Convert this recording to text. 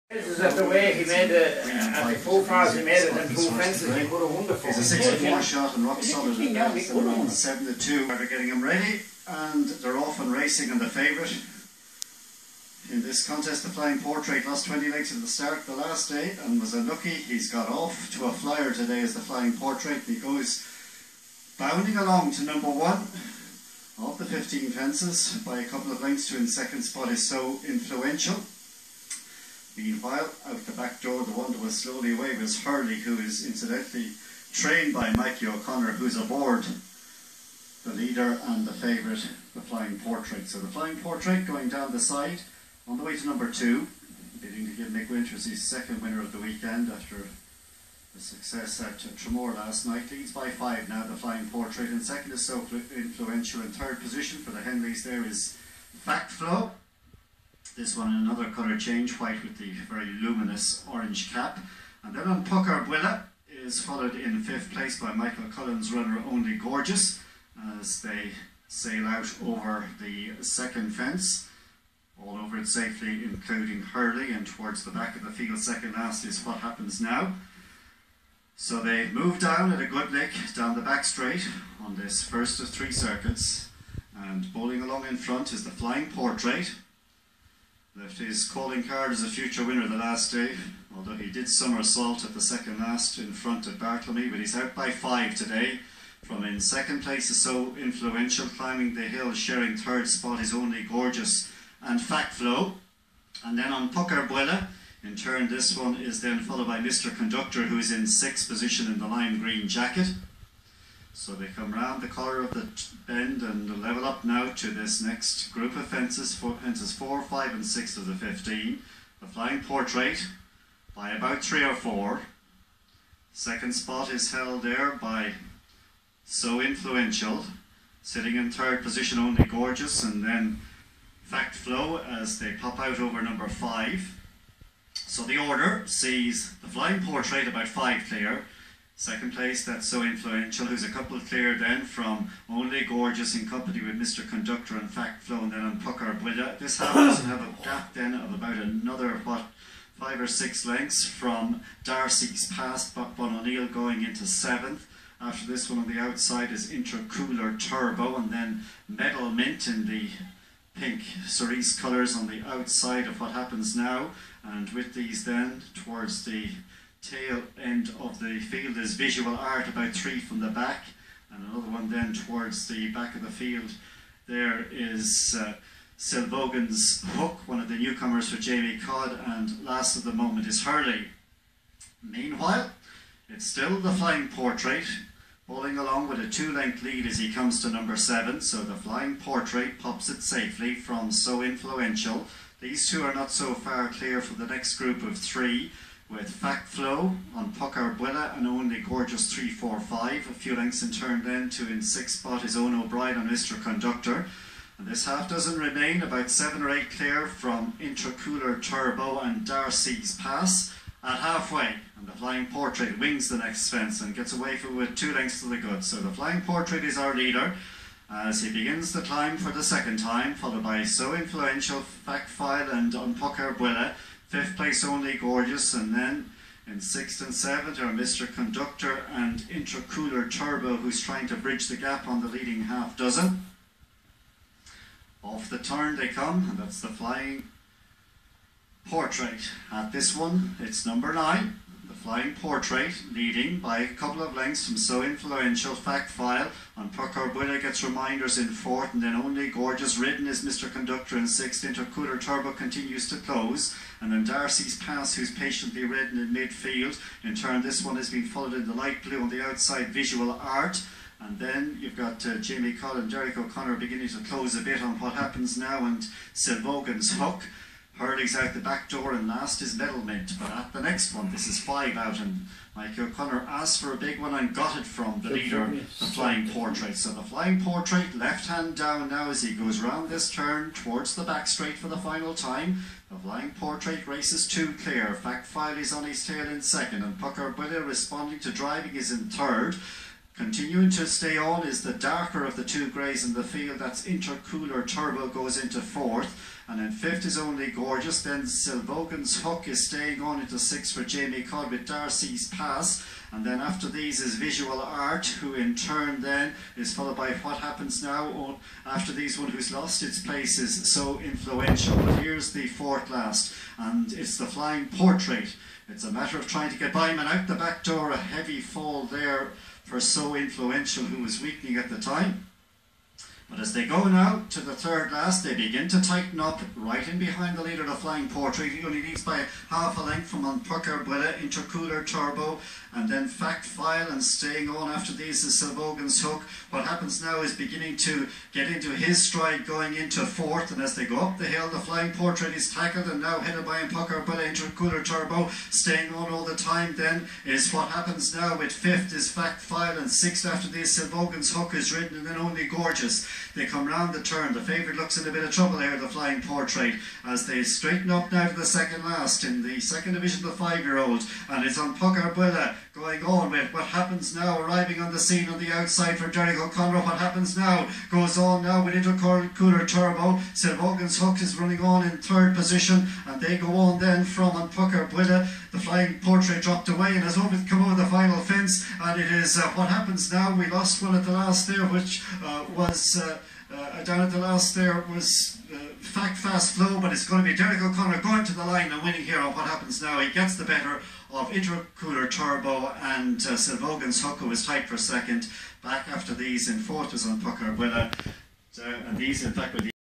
This is that the way he made it, at the full fars he made it in two fences, he put a wonderful. It's a 6-4 shot and rock solid at that. They're around 7-2. They're getting him ready and they're off and racing on the favourite. In this contest, the Flying Portrait lost 20 lengths at the start the last day and was unlucky. He's got off to a flyer today as the Flying Portrait. He goes bounding along to number 1 of the 15 fences by a couple of lengths to in second spot is So Influential. Meanwhile, out the back door, the one that was slowly away was Hurley, who is incidentally trained by Mikey O'Connor, who's aboard the leader and the favourite, the Flying Portrait. So the Flying Portrait going down the side on the way to number 2, bidding to give Mick Winters his second winner of the weekend after the success at Tremor last night. Leads by 5 now, the Flying Portrait. In second is So Influential. In third position for the Henleys there is Fact Flow. This one in another colour change, white with the very luminous orange cap. And then on Pucker Bwilla is followed in 5th place by Michael Cullen's runner Only Gorgeous as they sail out over the second fence. All over it safely, including Hurley, and towards the back of the field, second last is What Happens Now. So they move down at a good lick down the back straight on this first of 3 circuits, and bowling along in front is the Flying Portrait. Left his calling card as a future winner the last day, although he did somersault at the second last in front at Bartlemy, but he's out by 5 today. From in second place is So Influential, climbing the hill, sharing third spot is Only Gorgeous and Fact Flow. And then on Pucker Bwilla, in turn this one is then followed by Mr. Conductor, who is in 6th position in the lime green jacket. So they come round the corner of the bend and level up now to this next group of fences, fences 4, 5 and 6 of the 15. The Flying Portrait by about 3 or 4. Second spot is held there by So Influential. Sitting in third position Only Gorgeous, and then Fact Flow as they pop out over number 5. So the order sees the Flying Portrait about 5 clear. Second place, that's So Influential, who's a couple clear then from Only Gorgeous in company with Mr. Conductor and Fact Flow, and then on Pucker Bwilla. This happens to have a gap then of about another, 5 or 6 lengths from Darcy's Pass, Buck Bon O'Neill going into 7th. After this one on the outside is Intercooler Turbo, and then Metal Mint in the pink cerise colours on the outside of What Happens Now. And with these then, towards the tail end of the field is Visual Art, about 3 from the back, and another one then towards the back of the field. There is Silvogan's Hook, one of the newcomers for Jamie Codd, and last at the moment is Hurley. Meanwhile, it's still the Flying Portrait, bowling along with a 2-length lead as he comes to number 7, so the Flying Portrait pops it safely from So Influential. These two are not so far clear from the next group of 3, with Fact Flow on Pucker Bwilla and Only Gorgeous 3, 4, 5. A few lengths in turn then to in 6th spot is Owen O'Brien and Mr. Conductor. And this half dozen remain, about 7 or 8 clear from Intercooler Turbo and Darcy's Pass at halfway. And the Flying Portrait wings the next fence and gets away from it with 2 lengths to the good. So the Flying Portrait is our leader as he begins the climb for the second time, followed by So Influential, Fact File and on Pucker Bwilla. 5th place Only Gorgeous, and then in 6th and 7th are Mr. Conductor and Intercooler Turbo, who's trying to bridge the gap on the leading half dozen. Off the turn they come, and that's the Flying Portrait. At this one, it's number 9. The Flying Portrait leading by a couple of lengths from So Influential. Fact File on Pucker Bwilla gets reminders in 4th, and then Only Gorgeous. Ridden is Mr. Conductor in 6th. Intercooler Turbo continues to close, and then Darcy's Pass, who's patiently ridden in midfield. In turn, this one has been followed in the light blue on the outside, Visual Art. And then you've got Jamie Codd and Derek O'Connor beginning to close a bit on What Happens Now and Silvogan's Hook. Hurley's out the back door, and last is Metal Mint. But at the next one, this is 5 out, and Mike O'Connor asked for a big one and got it from the leader, the Flying Portrait. So the Flying Portrait, left hand down now as he goes round this turn towards the back straight for the final time. The Flying Portrait races 2 clear. Fact File is on his tail in 2nd, and Pucker Bwilla responding to driving is in 3rd. Continuing to stay on is the darker of the 2 greys in the field, that's Intercooler Turbo, goes into 4th. And then 5th is Only Gorgeous. Then Silvogan's Hook is staying on into 6th for Jamie Codd with Darcy's Pass. And then after these is Visual Art, who in turn then is followed by What Happens Now. After these, one who's lost its place is So Influential. But here's the 4th last, and it's the Flying Portrait. It's a matter of trying to get by him, and out the back door, a heavy fall there for So Influential, who was weakening at the time. But as they go now to the 3rd last, they begin to tighten up right in behind the leader, the Flying Portrait. He only leads by half a length from Unpucker Bulla, Intercooler Turbo, and then Fact File, and staying on after these is Silvogan's Hook. What Happens Now is beginning to get into his stride, going into 4th, and as they go up the hill, the Flying Portrait is tackled and now headed by Unpucker Bulla, Intercooler Turbo. Staying on all the time then is What Happens Now, with 5th is Fact File, and 6th after this Silvogan's Hook is ridden, and then Only Gorgeous. They come round the turn. The favourite looks in a bit of trouble here, the Flying Portrait, as they straighten up now to the 2nd last in the 2nd division, the 5-year-old, and it's Unpucker Bulla going on with What Happens Now, arriving on the scene on the outside for Derek O'Connor. What Happens Now goes on now with Intercooler Turbo. Silvogan's Hook is running on in 3rd position, and they go on then from Unpucker Bulla. The Flying Portrait dropped away and has come over the final fence, and it is What Happens Now. We lost one at the last there, which was down at the last there was Fact Fast Flow, but it's going to be Derek O'Connor going to the line and winning here on What Happens Now. He gets the better of Intercooler Turbo and Silvogan's Hook, who was tight for 2nd. Back after these in 4th was Unpucker Bulla, and these in fact were the